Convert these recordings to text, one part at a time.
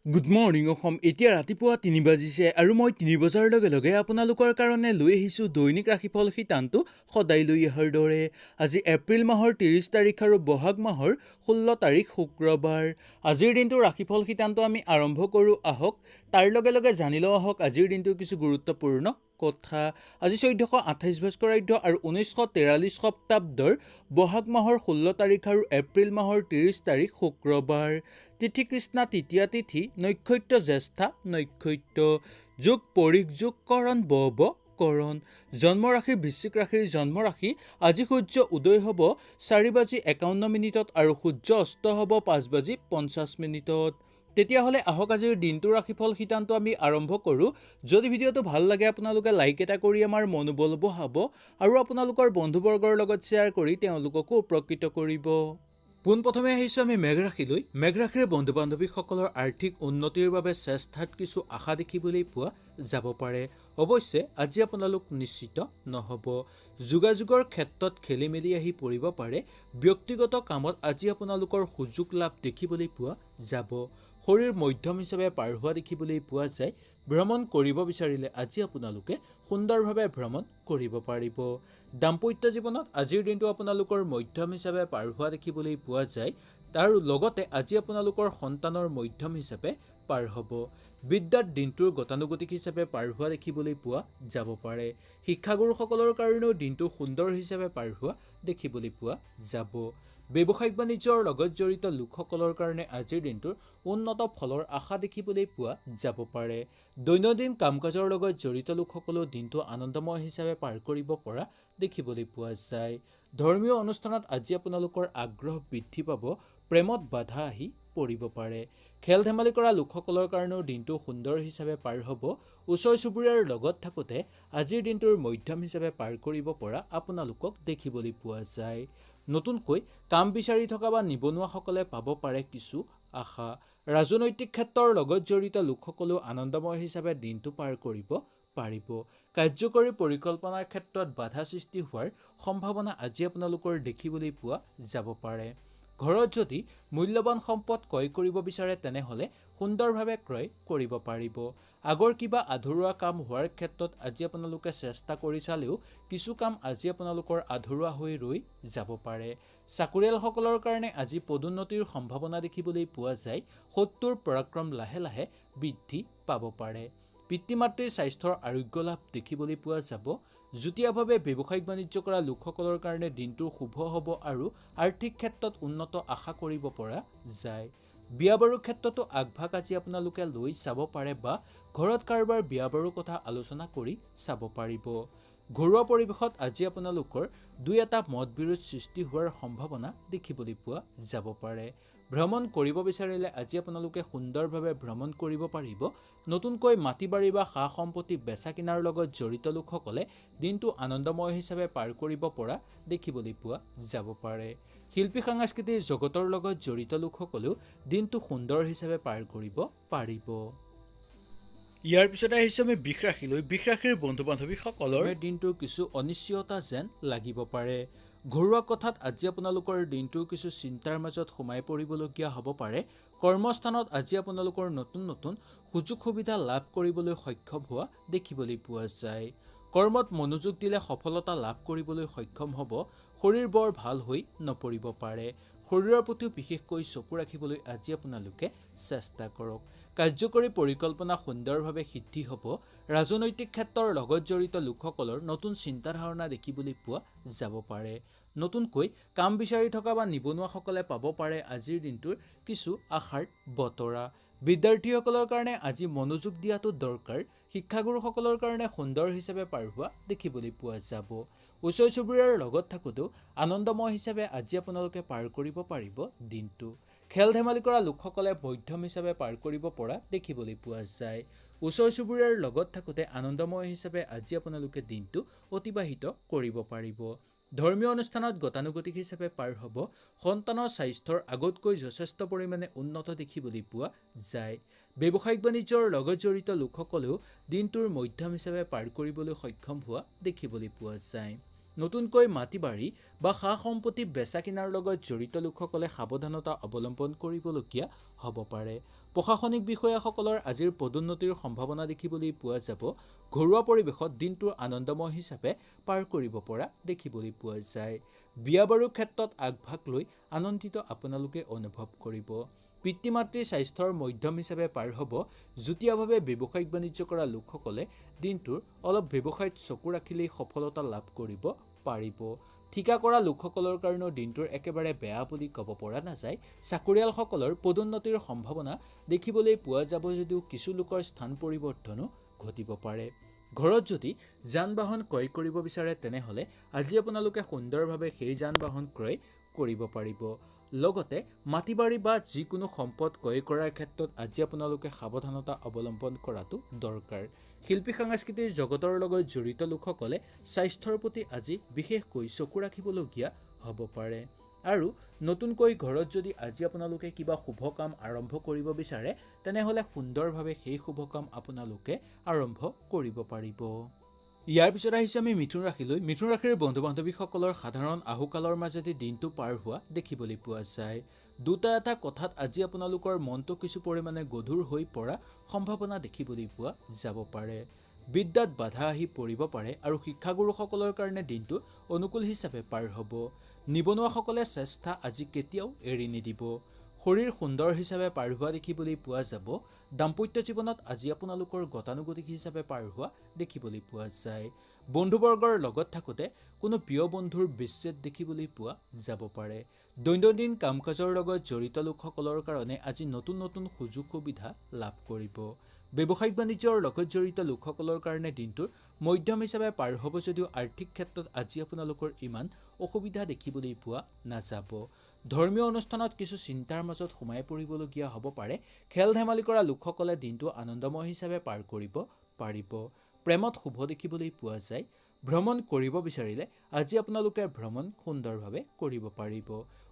Good morning Assam. এতিয়া ৰাতিপুৱা ৩ বাজিছে আৰু মই ৩ বজাৰ লগে লগে আপোনালোকৰ কাৰণে লৈ আহিছোঁ দৈনিক ৰাশিফল শিতানটো সদায় লৈ অহাৰ দৰে। আজি এপ্ৰিল মাহৰ ৩০ তাৰিখ আৰু বহাগ মাহৰ ১৬ তাৰিখ শুক্ৰবাৰ। আজিৰ দিনটোৰ ৰাশিফল শিতানটো আমি আৰম্ভ কৰোঁ আহক। তাৰ লগে লগে জানি লওঁ আহক আজিৰ দিনটোৰ কিছু গুৰুত্বপূৰ্ণ কথা। আজি ১৪২৮ ভাস্কৰাব্দ আৰু ১৯৪৩ শতাব্দৰ বহাগ মাহৰ ১৬ তাৰিখ আৰু এপ্ৰিল মাহৰ ৩০ তাৰিখ শুক্ৰবাৰ। তিথি কৃষ্ণা তৃতীয়া তিথি, নক্ষত্ৰ জ্যেষ্ঠা নক্ষত্ৰ, যোগ পৰিক যোগ কৰণ কৰণ। জন্মৰাশি বৃশ্চিক ৰাশিৰ জন্মৰাশি। আজি সূৰ্য উদয় হ'ব ৪:৫১ আৰু সূৰ্য অস্ত হ'ব ৫:৫০। তেতিয়াহ'লে আহক আজিৰ দিনটোৰ ৰাশিফল শিতানটো আমি আৰম্ভ কৰোঁ। যদি ভিডিঅ'টো ভাল লাগে আপোনালোকে লাইক এটা কৰি আমাৰ মনোবল বঢ়াব আৰু আপোনালোকৰ বন্ধুবৰ্গৰ লগত শ্বেয়াৰ কৰি তেওঁলোককো উপকৃত কৰিব। পোনপ্ৰথমে আহিছোঁ আমি মেঘ ৰাশিলৈ। মেঘ ৰাশিৰ বন্ধু বান্ধৱীসকলৰ আৰ্থিক উন্নতিৰ বাবে চেষ্টাত কিছু আশা দেখিবলৈ পোৱা যাব পাৰে। অৱশ্যে আজি আপোনালোক নিশ্চিত নহ'ব। যোগাযোগৰ ক্ষেত্ৰত খেলি মেলি আহি পৰিব পাৰে। ব্যক্তিগত কামত আজি আপোনালোকৰ সুযোগ লাভ দেখিবলৈ পোৱা যাব। শৰীৰ মধ্যম হিচাপে পাৰ হোৱা দেখিবলৈ পোৱা যায়। ভ্ৰমণ কৰিব বিচাৰিলে আজি আপোনালোকে সুন্দৰভাৱে ভ্ৰমণ কৰিব পাৰিব। দাম্পত্য জীৱনত আজিৰ দিনটো আপোনালোকৰ মধ্যম হিচাপে পাৰ হোৱা দেখিবলৈ পোৱা যায়। আৰু লগতে আজি আপোনালোকৰ সন্তানৰ মধ্যম হিচাপে পাৰ হ'ব। বিদ্যাত দিনটোৰ গতানুগতিক হিচাপে পাৰ হোৱা দেখিবলৈ পোৱা যাব পাৰে। শিক্ষাগুৰুসকলৰ কাৰণেও দিনটো সুন্দৰ হিচাপে পাৰ হোৱা দেখিবলৈ পোৱা যাব। ব্যৱসায়িক বাণিজ্যৰ লগত জড়িত লোকসকলৰ কাৰণে আজিৰ দিনটোৰ উন্নত ফলৰ আশা দেখিবলৈ পোৱা যাব পাৰে। দৈনন্দিন কাম কাজৰ লগত জড়িত লোকসকলেও দিনটো আনন্দময় হিচাপে পাৰ কৰিব পৰা দেখিবলৈ পোৱা যায়। ধৰ্মীয় অনুষ্ঠানত আজি আপোনালোকৰ আগ্ৰহ বৃদ্ধি পাব। প্ৰেমত বাধা আহি পৰিব পাৰে। খেল ধেমালি কৰা লোকসকলৰ কাৰণেও দিনটো সুন্দৰ হিচাপে পাৰ হ'ব। ওচৰ চুবুৰীয়াৰ লগত থাকোঁতে আজিৰ দিনটোৰ মধ্যম হিচাপে পাৰ কৰিব পৰা আপোনালোকক দেখিবলৈ পোৱা যায়। নতুনকৈ কাম বিচাৰি থকা বা নিবনুৱাসকলে পাব পাৰে কিছু আশা। ৰাজনৈতিক ক্ষেত্ৰৰ লগত জড়িত লোকসকলেও আনন্দময় হিচাপে দিনটো পাৰ কৰিব পাৰিব। কাৰ্যকৰী পৰিকল্পনাৰ ক্ষেত্ৰত বাধা সৃষ্টি হোৱাৰ সম্ভাৱনা আজি আপোনালোকৰ দেখিবলৈ পোৱা যাব পাৰে। ঘৰত যদি মূল্যৱান সম্পদ ক্ৰয় কৰিব বিচাৰে তেনেহ'লে সুন্দৰভাৱে ক্ৰয় কৰিব পাৰিব। আগৰ কিবা আধৰুৱা কাম হোৱাৰ ক্ষেত্ৰত আজি আপোনালোকে চেষ্টা কৰি চালেও কিছু কাম আজি আপোনালোকৰ আধৰুৱা হৈ ৰৈ যাব পাৰে। চাকৰিয়ালসকলৰ কাৰণে আজি পদোন্নতিৰ সম্ভাৱনা দেখিবলৈ পোৱা যায়। শত্ৰুৰ পৰাক্ৰম লাহে লাহে বৃদ্ধি পাব পাৰে। পিতৃ মাতৃৰ স্বাস্থ্যৰ আৰোগ্য লাভ দেখিবলৈ পোৱা যাব। যুটীয়াভাৱে ব্যৱসায়িক বাণিজ্য কৰা লোকসকলৰ কাৰণে দিনটো শুভ হ'ব আৰু আৰ্থিক ক্ষেত্ৰত উন্নত আশা কৰিব পৰা যায়। বিয়া বাৰুৰ ক্ষেত্ৰতো আগভাগ আজি আপোনালোকে লৈ চাব পাৰে বা ঘৰত কাৰোবাৰ বিয়া বাৰুৰ কথা আলোচনা কৰি চাব পাৰিব। ঘৰুৱা পৰিৱেশত আজি আপোনালোকৰ দুই এটা মতবিৰোধ সৃষ্টি হোৱাৰ সম্ভাৱনা দেখিবলৈ পোৱা যাব পাৰে। ভ্ৰমণ কৰিব বিচাৰিলে আজি আপোনালোকে সুন্দৰভাৱে ভ্ৰমণ কৰিব পাৰিব। নতুনকৈ মাটি বাৰী বা সা সম্পত্তি বেচা কিনাৰ লগত জড়িত লোকসকলে দিনটো আনন্দময় হিচাপে পাৰ কৰিব পৰা দেখিবলৈ পোৱা যাব পাৰে। শিল্পী সাংস্কৃতিক জগতৰ লগত জড়িত লোকসকলেও দিনটো সুন্দৰ হিচাপে পাৰ কৰিব পাৰিব। ইয়াৰ পিছতে আহিছোঁ আমি বৃষ ৰাশিলৈ। বৃষ ৰাশিৰ বন্ধু বান্ধৱীসকলৰ দিনটোৰ কিছু অনিশ্চয়তা যেন লাগিব পাৰে। ঘৰুৱা কথাত আজি আপোনালোকৰ দিনটোৰ কিছু চিন্তাৰ মাজত সোমাই পৰিবলগীয়া হ'ব পাৰে। কৰ্মস্থানত আজি আপোনালোকৰ নতুন নতুন সুযোগ সুবিধা লাভ কৰিবলৈ সক্ষম হোৱা দেখিবলৈ পোৱা যায়। কৰ্মত মনোযোগ দিলে সফলতা লাভ কৰিবলৈ সক্ষম হ'ব। শৰীৰ বৰ ভাল হৈ নপৰিব পাৰে। শৰীৰৰ প্ৰতিও বিশেষকৈ চকু ৰাখিবলৈ আজি আপোনালোকে চেষ্টা কৰক। কাৰ্যকৰী পৰিকল্পনা সুন্দৰভাৱে সিদ্ধি হ'ব। ৰাজনৈতিক ক্ষেত্ৰৰ লগত জড়িত লোকসকলৰ নতুন চিন্তাধাৰণা দেখিবলৈ পোৱা যাব পাৰে। নতুনকৈ কাম বিচাৰি থকা বা নিবনুৱাসকলে পাব পাৰে আজিৰ দিনটোৰ কিছু আশাৰ বতৰা। বিদ্যাৰ্থীসকলৰ কাৰণে আজি মনোযোগ দিয়াটো দৰকাৰ। শিক্ষাগুৰুসকলৰ কাৰণে সুন্দৰ হিচাপে পাৰ হোৱা দেখিবলৈ পোৱা যাব। ওচৰ চুবুৰীয়াৰ লগত থাকোঁতেও আনন্দময় হিচাপে আজি আপোনালোকে পাৰ কৰিব পাৰিব দিনটো। খেল ধেমালি কৰা লোকসকলে মধ্যম হিচাপে পাৰ কৰিব পৰা দেখিবলৈ পোৱা যায়। ওচৰ চুবুৰীয়াৰ লগত থাকোঁতে আনন্দময় হিচাপে আজি আপোনালোকে দিনটো অতিবাহিত কৰিব পাৰিব। ধৰ্মীয় অনুষ্ঠানত গতানুগতিক হিচাপে পাৰ হ'ব। সন্তানৰ স্বাস্থ্যৰ আগতকৈ যথেষ্ট পৰিমাণে উন্নত দেখিবলৈ পোৱা যায়। ব্যৱসায়িক বাণিজ্যৰ লগত জড়িত লোকসকলেও দিনটোৰ মধ্যম হিচাপে পাৰ কৰিবলৈ সক্ষম হোৱা দেখিবলৈ পোৱা যায়। নতুনকৈ মাটি বাৰী বা সা সম্পত্তি বেচা কিনাৰ লগত জড়িত লোকসকলে সাৱধানতা অৱলম্বন কৰিবলগীয়া হ'ব পাৰে। প্ৰশাসনিক বিষয়াসকলৰ আজিৰ পদোন্নতিৰ সম্ভাৱনা দেখিবলৈ পোৱা যাব। ঘৰুৱা পৰিৱেশত দিনটো আনন্দময় হিচাপে পাৰ কৰিব পৰা দেখিবলৈ পোৱা যায়। বিয়া বাৰুৰ ক্ষেত্ৰত আগভাগ লৈ আনন্দিত আপোনালোকে অনুভৱ কৰিব। পিতৃ মাতৃৰ স্বাস্থ্যৰ মধ্যম হিচাপে পাৰ হ'ব। যুটীয়াভাৱে ব্যৱসায়িক বাণিজ্য কৰা লোকসকলে দিনটোৰ অলপ ব্যৱসায়ত চকু ৰাখিলেই সফলতা লাভ কৰিব পাৰিব। ঠিকা কৰা লোকসকলৰ কাৰণেও দিনটোৰ একেবাৰে বেয়া বুলি ক'ব পৰা নাযায়। চাকৰিয়ালসকলৰ পদোন্নতিৰ সম্ভাৱনা দেখিবলৈ পোৱা যাব যদিও কিছু লোকৰ স্থান পৰিৱৰ্তনো ঘটিব পাৰে। ঘৰত যদি যান বাহন ক্ৰয় কৰিব বিচাৰে তেনেহ'লে আজি আপোনালোকে সুন্দৰভাৱে সেই যান বাহন ক্ৰয় কৰিব পাৰিব। লগতে মাটি বাৰী বা যিকোনো সম্পদ ক্ৰয় কৰাৰ ক্ষেত্ৰত আজি আপোনালোকে সাৱধানতা অৱলম্বন কৰাটো দৰকাৰ। শিল্পী সাংস্কৃতিক জগতৰ লগত জড়িত লোকসকলে স্বাস্থ্যৰ প্ৰতি আজি বিশেষকৈ চকু ৰাখিবলগীয়া হ'ব পাৰে। আৰু নতুনকৈ ঘৰত যদি আজি আপোনালোকে কিবা শুভ কাম আৰম্ভ কৰিব বিচাৰে তেনেহ'লে সুন্দৰভাৱে সেই শুভ কাম আপোনালোকে আৰম্ভ কৰিব পাৰিব। ইয়াৰ পিছত আহিছে আমি মিথুন ৰাশিলৈ। মিথুন ৰাশিৰ বন্ধু বান্ধৱীসকলৰ সাধাৰণ আহুকালৰ মাজেদি দিনটো পাৰ হোৱা দেখিবলৈ পোৱা যায়। দুটা এটা কথাত আজি আপোনালোকৰ মনটো কিছু পৰিমাণে গধুৰ হৈ পৰা সম্ভাৱনা দেখিবলৈ পোৱা যাব পাৰে। বিদ্যাত বাধা আহি পৰিব পাৰে আৰু শিক্ষাগুৰুসকলৰ কাৰণে দিনটো অনুকূল হিচাপে পাৰ হ'ব। নিবনুৱাসকলে চেষ্টা আজি কেতিয়াও এৰি নিদিব। শৰীৰ সুন্দৰ হিচাপে পাৰ হোৱা দেখিবলৈ পোৱা যাব। দাম্পত্য জীৱনত আজি আপোনালোকৰ গতানুগতিক হিচাপে পাৰ হোৱা দেখিবলৈ পোৱা যায়। বন্ধুবৰ্গৰ লগত থাকোঁতে কোনো প্ৰিয় বন্ধুৰ বিচ্ছেদ দেখিবলৈ পোৱা যাব পাৰে। দৈনন্দিন কাম কাজৰ লগত জড়িত লোকসকলৰ কাৰণে আজি নতুন নতুন সুযোগ সুবিধা লাভ কৰিব। ব্যৱসায়িক বাণিজ্যৰ লগত জড়িত লোকসকলৰ কাৰণে দিনটোৰ মধ্যম হিচাপে পাৰ হ'ব যদিও আৰ্থিক ক্ষেত্ৰত আজি আপোনালোকৰ ইমান অসুবিধা দেখিবলৈ পোৱা নাযাব। ধৰ্মীয় অনুষ্ঠানত কিছু চিন্তাৰ মাজত সোমাই পৰিবলগীয়া হ'ব পাৰে। খেল ধেমালি কৰা লোকসকলে দিনটো আনন্দময় হিচাপে পাৰ কৰিব পাৰিব। প্ৰেমত শুভ দেখিবলৈ পোৱা যায়। ভ্ৰমণ কৰিব বিচাৰিলে আজি আপোনালোকে ভ্ৰমণ সুন্দৰভাৱে কৰিব পাৰিব।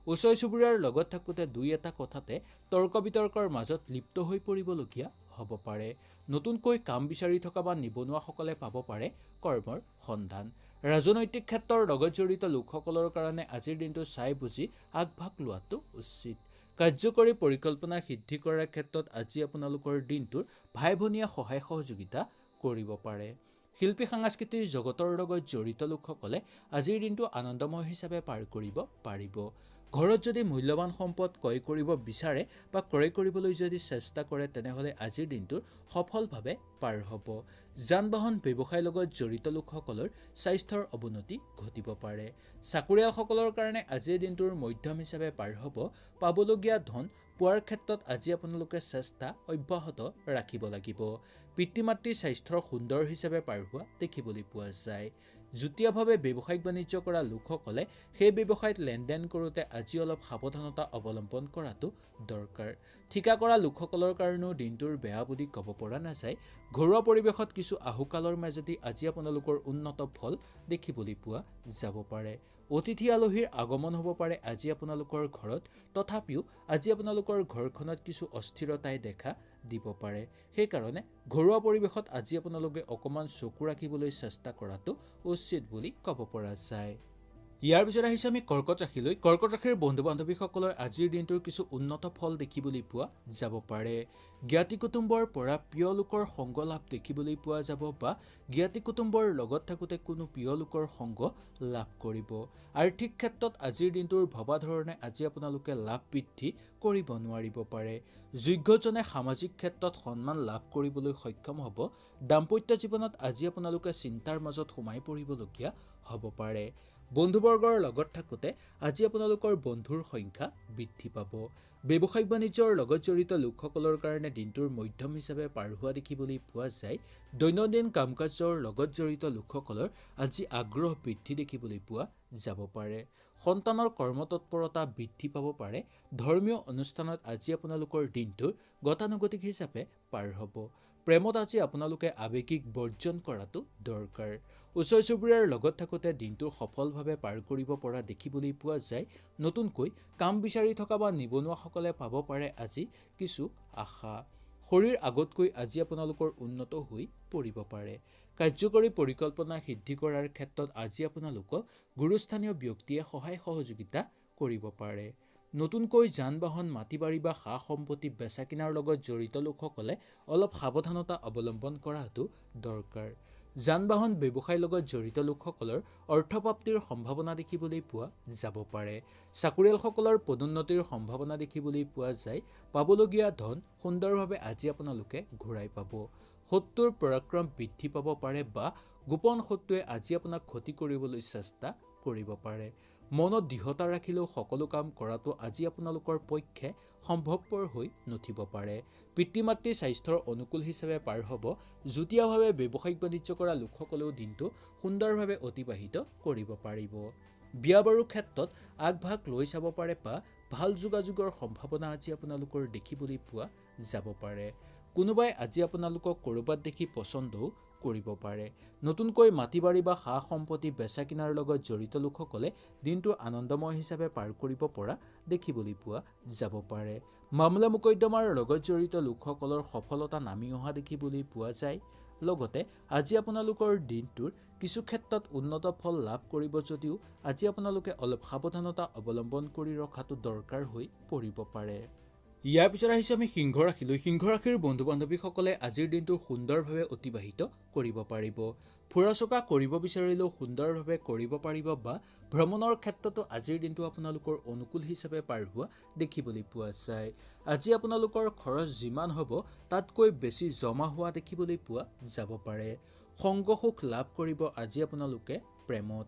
ওচৰ চুবুৰীয়াৰ লগত থাকোঁতে দুই এটা কথাতে তৰ্ক বিতৰ্কৰ মাজত লিপ্ত হৈ পৰিবলগীয়া হ'ব পাৰে। নতুনকৈ কাম বিচাৰি থকা বা নিবনুৱাসকলে পাব পাৰে কৰ্মৰ সন্ধান। ৰাজনৈতিক ক্ষেত্ৰৰ লগত জড়িত লোকসকলৰ কাৰণে আজিৰ দিনটো চাই বুজি আগভাগ লোৱাটো উচিত। কাৰ্যকৰী পৰিকল্পনা সিদ্ধি কৰাৰ ক্ষেত্ৰত আজি আপোনালোকৰ দিনটোৰ ভাই ভনীয়ে সহায় সহযোগিতা কৰিব পাৰে। শিল্পী সাংস্কৃতিক জগতৰ লগত জড়িত লোকসকলে আজিৰ দিনটো আনন্দময় হিচাপে পাৰ কৰিব পাৰিব। ঘৰত যদি মূল্যৱান সম্পদ ক্ৰয় কৰিব বিচাৰে বা ক্ৰয় কৰিবলৈ যদি চেষ্টা কৰে তেনেহ'লে আজিৰ দিনটোৰ সফলভাৱে পাৰ হ'ব। যান বাহন ব্যৱসায়ৰ লগত জড়িত লোকসকলৰ স্বাস্থ্যৰ অৱনতি ঘটিব পাৰে। চাকৰিয়ালসকলৰ কাৰণে আজিৰ দিনটোৰ মধ্যম হিচাপে পাৰ হ'ব। পাবলগীয়া ধন পোৱাৰ ক্ষেত্ৰত আজি আপোনালোকে চেষ্টা অব্যাহত ৰাখিব লাগিব। পিতৃ মাতৃৰ স্বাস্থ্যৰ সুন্দৰ হিচাপে পাৰ হোৱা দেখিবলৈ পোৱা যায়। যুটীয়াভাৱে ব্যৱসায়িক বাণিজ্য কৰা লোকসকলে সেই ব্যৱসায়ত লেনদেন কৰোঁতে আজি অলপ সাৱধানতা অৱলম্বন কৰাটো দৰকাৰ। ঠিকা কৰা লোকসকলৰ কাৰণেও দিনটোৰ বেয়া বুলি ক'ব পৰা নাযায়। ঘৰুৱা পৰিৱেশত কিছু আহুকালৰ মাজেদি আজি আপোনালোকৰ উন্নত ফল দেখিবলৈ পোৱা যাব পাৰে। অতিথি আলহীৰ আগমন হ'ব পাৰে আজি আপোনালোকৰ ঘৰত। তথাপিও আজি আপোনালোকৰ ঘৰখনত কিছু অস্থিৰতাই দেখা দিব পাৰে। সেইকাৰণে ঘৰুৱা পৰিৱেশত আজি আপোনালোকে অকণমান চকু ৰাখিবলৈ চেষ্টা কৰাটো উচিত বুলি ক'ব পৰা যায়। ইয়াৰ পিছত আহিছে আমি কৰ্কট ৰাশিলৈ। কৰ্কট ৰাশিৰ বন্ধু বান্ধৱীসকলৰ আজিৰ দিনটোৰ কিছু উন্নত ফল দেখিবলৈ পোৱা যাব পাৰে। জ্ঞাতি কুটুম্বৰ পৰা প্ৰিয় লোকৰ সংগ লাভ দেখিবলৈ পোৱা যাব বা জ্ঞাতি কুটুম্বৰ লগত থাকোঁতে কোনো প্ৰিয় লোকৰ সংগ লাভ কৰিব। আৰ্থিক ক্ষেত্ৰত আজিৰ দিনটোৰ ভবা ধৰণে আজি আপোনালোকে লাভ বৃদ্ধি কৰিব নোৱাৰিব পাৰে। যোগ্যজনে সামাজিক ক্ষেত্ৰত সন্মান লাভ কৰিবলৈ সক্ষম হ'ব। দাম্পত্য জীৱনত আজি আপোনালোকে চিন্তাৰ মাজত সোমাই পৰিবলগীয়া হ'ব পাৰে। বন্ধুবৰ্গৰ লগত থাকোঁতে আজি আপোনালোকৰ বন্ধুৰ সংখ্যা বৃদ্ধি পাব। ব্যৱসায়িক বাণিজ্যৰ লগত জড়িত লোকসকলৰ কাৰণে দিনটোৰ মধ্যম হিচাপে পাৰ হোৱা দেখিবলৈ পোৱা যায়। দৈনন্দিন কাম কাজৰ লগত জড়িত লোকসকলৰ আজি আগ্ৰহ বৃদ্ধি দেখিবলৈ পোৱা যাব পাৰে। সন্তানৰ কৰ্মতৎপৰতা বৃদ্ধি পাব পাৰে। ধৰ্মীয় অনুষ্ঠানত আজি আপোনালোকৰ দিনটোৰ গতানুগতিক হিচাপে পাৰ হ'ব। প্ৰেমত আজি আপোনালোকে আৱেগিক বৰ্জন কৰাটো দৰকাৰ। ওচৰ চুবুৰীয়াৰ লগত থাকোঁতে দিনটো সফলভাৱে পাৰ কৰিব পৰা দেখিবলৈ পোৱা যায়। নতুনকৈ কাম বিচাৰি থকা বা নিবনুৱাসকলে পাব পাৰে আজি কিছু আশা। শৰীৰ আগতকৈ আজি আপোনালোকৰ উন্নত হৈ পৰিব পাৰে। কাৰ্যকৰী পৰিকল্পনা সিদ্ধি কৰাৰ ক্ষেত্ৰত আজি আপোনালোকক গুৰুস্থানীয় ব্যক্তিয়ে সহায় সহযোগিতা কৰিব পাৰে। নতুনকৈ যান-বাহন, মাটি-বাৰী বা সা-সম্পত্তি বেচা কিনাৰ লগত জড়িত লোকসকলে অলপ সাৱধানতা অৱলম্বন কৰাটো দৰকাৰ। যান-বাহন ব্যৱসায়ৰ লগত জড়িত লোকসকলৰ অৰ্থপ্ৰাপ্তিৰ সম্ভাৱনা দেখিবলৈ পোৱা যাব পাৰে। চাকৰিয়ালসকলৰ পদোন্নতিৰ সম্ভাৱনা দেখিবলৈ পোৱা যায়। পাবলগীয়া ধন সুন্দৰভাৱে আজি আপোনালোকে ঘূৰাই পাব। শত্ৰুৰ পৰাক্ৰম বৃদ্ধি পাব পাৰে বা গোপন শত্ৰুৱে আজি আপোনাক ক্ষতি কৰিবলৈ চেষ্টা কৰিব পাৰে। মনত দৃঢ়তা ৰাখিলেও সকলো কাম কৰাটো আজি আপোনালোকৰ পক্ষে সম্ভৱপৰ হৈ নুঠিব পাৰে। পিতৃ-মাতৃৰ স্বাস্থ্যৰ অনুকূল হিচাপে পাৰ হ'ব। যুটীয়াভাৱে ব্যৱসায়িক বাণিজ্য কৰা লোকসকলেও দিনটো সুন্দৰভাৱে অতিবাহিত কৰিব পাৰিব। বিয়া বাৰুৰ ক্ষেত্ৰত আগভাগ লৈ চাব পাৰে বা ভাল যোগাযোগৰ সম্ভাৱনা আজি আপোনালোকৰ দেখিবলৈ পোৱা যাব পাৰে। কোনোবাই আজি আপোনালোকক ক'ৰবাত দেখি পচন্দও কৰিব পাৰে। নতুনকৈ মাটি-বাৰী বা সা-সম্পত্তি বেচা কিনাৰ লগত জড়িত লোকসকলে দিনটো আনন্দময় হিচাপে পাৰ কৰিব পৰা দেখিবলৈ পোৱা যাব পাৰে। মামলা মোকদ্দমাৰ লগত জড়িত লোকসকলৰ সফলতা নামি অহা দেখিবলৈ পোৱা যায়। লগতে আজি আপোনালোকৰ দিনটোৰ কিছু ক্ষেত্ৰত উন্নত ফল লাভ কৰিব যদিও আজি আপোনালোকে অলপ সাৱধানতা অৱলম্বন কৰি ৰখাটো দৰকাৰ হৈ পৰিব পাৰে। ইয়াৰ পিছত আহিছোঁ আমি সিংহ ৰাশিলৈ। সিংহ ৰাশিৰ বন্ধু বান্ধৱীসকলে আজিৰ দিনটো সুন্দৰভাৱে অতিবাহিত কৰিব পাৰিব। ফুৰা-চকা কৰিব বিচাৰিলেও সুন্দৰভাৱে কৰিব পাৰিব বা ভ্ৰমণৰ ক্ষেত্ৰতো আজিৰ দিনটো আপোনালোকৰ অনুকূল হিচাপে পাৰ হোৱা দেখিবলৈ পোৱা যায়। আজি আপোনালোকৰ খৰচ যিমান হ'ব তাতকৈ বেছি জমা হোৱা দেখিবলৈ পোৱা যাব পাৰে। সংগ সুখ লাভ কৰিব আজি আপোনালোকে প্ৰেমত।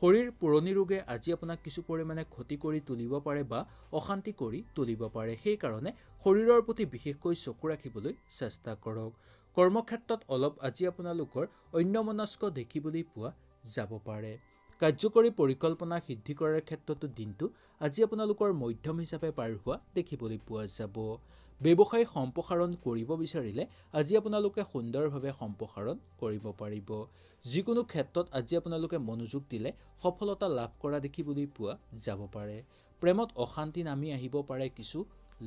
শৰীৰ পুৰণি ৰোগে আজি আপোনাক কিছু পৰিমাণে ক্ষতি কৰি তুলিব পাৰে বা অশান্তি কৰি তুলিব পাৰে। সেইকাৰণে শৰীৰৰ প্ৰতি বিশেষকৈ চকু ৰাখিবলৈ চেষ্টা কৰক। কৰ্মক্ষেত্ৰত অলপ আজি আপোনালোকৰ অন্যমনস্ক দেখিবলৈ পোৱা যাব পাৰে। কাৰ্যকৰী পৰিকল্পনা সিদ্ধি কৰাৰ ক্ষেত্ৰতো দিনটো আজি আপোনালোকৰ মধ্যম হিচাপে পাৰ হোৱা দেখিবলৈ পোৱা যাব। ব্যৱসায় সম্প্ৰসাৰণ কৰিব বিচাৰিলে আজি আপোনালোকে সুন্দৰভাৱে সম্প্ৰসাৰণ কৰিব পাৰিব। যিকোনো ক্ষেত্ৰত আজি আপোনালোকে মনোযোগ দিলে সফলতা লাভ কৰা দেখিবলৈ পোৱা যাব পাৰে। প্ৰেমত অশান্তি নামি আহিব পাৰে কিছু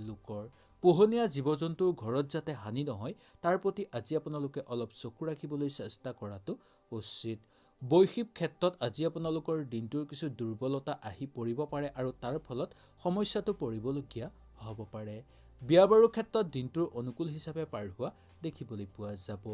লোকৰ। পোহনীয়া জীৱ-জন্তুৰ ঘৰত যাতে হানি নহয় তাৰ প্ৰতি আজি আপোনালোকে অলপ চকু ৰাখিবলৈ চেষ্টা কৰাটো উচিত। বৈশ্বিক ক্ষেত্ৰত আজি আপোনালোকৰ দিনটোৰ কিছু দুৰ্বলতা আহি পৰিব পাৰে আৰু তাৰ ফলত সমস্যাটো পৰিবলগীয়া হ'ব পাৰে। বিয়া বাৰুৰ ক্ষেত্ৰত দিনটোৰ অনুকূল হিচাপে পাৰ হোৱা দেখিবলৈ পোৱা যাব।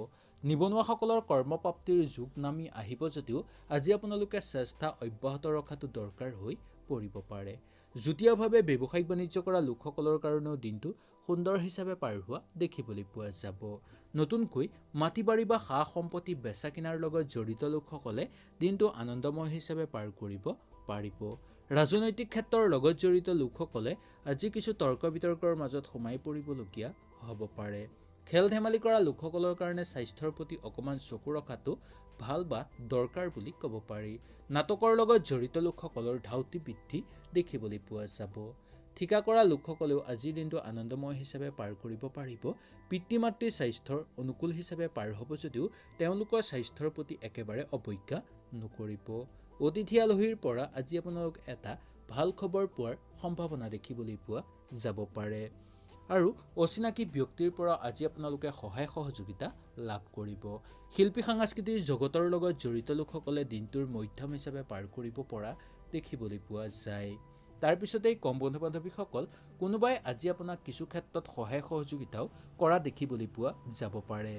নিবনুৱাসকলৰ কৰ্মপ্ৰাপ্তিৰ যোগ নামি আহিব যদিও আজি আপোনালোকে চেষ্টা অব্যাহত ৰখাটো দৰকাৰ হৈ পৰিব পাৰে। যুটীয়াভাৱে ব্যৱসায়িক বাণিজ্য কৰা লোকসকলৰ কাৰণেও দিনটো সুন্দৰ হিচাপে পাৰ হোৱা দেখিবলৈ পোৱা যাব। নতুনকৈ মাটি-বাৰী বা সা-সম্পত্তি বেচা কিনাৰ লগত জড়িত লোকসকলে দিনটো আনন্দময় হিচাপে পাৰ কৰিব পাৰিব। ৰাজনৈতিক ক্ষেত্ৰৰ লগত জড়িত লোকসকলে আজি কিছু তৰ্ক-বিতৰ্কৰ মাজত সোমাই পৰিবলগীয়া হ'ব পাৰে। খেল-ধেমালি কৰা লোকসকলৰ কাৰণে স্বাস্থ্যৰ প্ৰতি অকণমান চকু ৰখাটো ভাল বা দৰকাৰ বুলি ক'ব পাৰি। নাটকৰ লগত জড়িত লোকসকলৰ ধাউতি বৃদ্ধি দেখিবলৈ পোৱা যাব। ঠিকা কৰা লোকসকলেও আজিৰ দিনটো আনন্দময় হিচাপে পাৰ কৰিব পাৰিব। পিতৃ-মাতৃৰ স্বাস্থ্যৰ অনুকূল হিচাপে পাৰ হ'ব যদিও তেওঁলোকৰ স্বাস্থ্যৰ প্ৰতি একেবাৰে অৱজ্ঞা নকৰিব। অতিথি আলহীৰ পৰা আজি আপোনালোক এটা ভাল খবৰ পোৱাৰ সম্ভাৱনা দেখিবলৈ পোৱা যাব পাৰে। আৰু অচিনাকি ব্যক্তিৰ পৰা আজি আপোনালোকে সহায় সহযোগিতা লাভ কৰিব। শিল্পী সাংস্কৃতিক জগতৰ লগত জড়িত লোকসকলে দিনটোৰ মধ্যম হিচাপে পাৰ কৰিব পৰা দেখিবলৈ পোৱা যায়। তাৰপিছতেই কম বন্ধু বান্ধৱীসকল, কোনোবাই আজি আপোনাক কিছু ক্ষেত্ৰত সহায় সহযোগিতাও কৰা দেখিবলৈ পোৱা যাব পাৰে।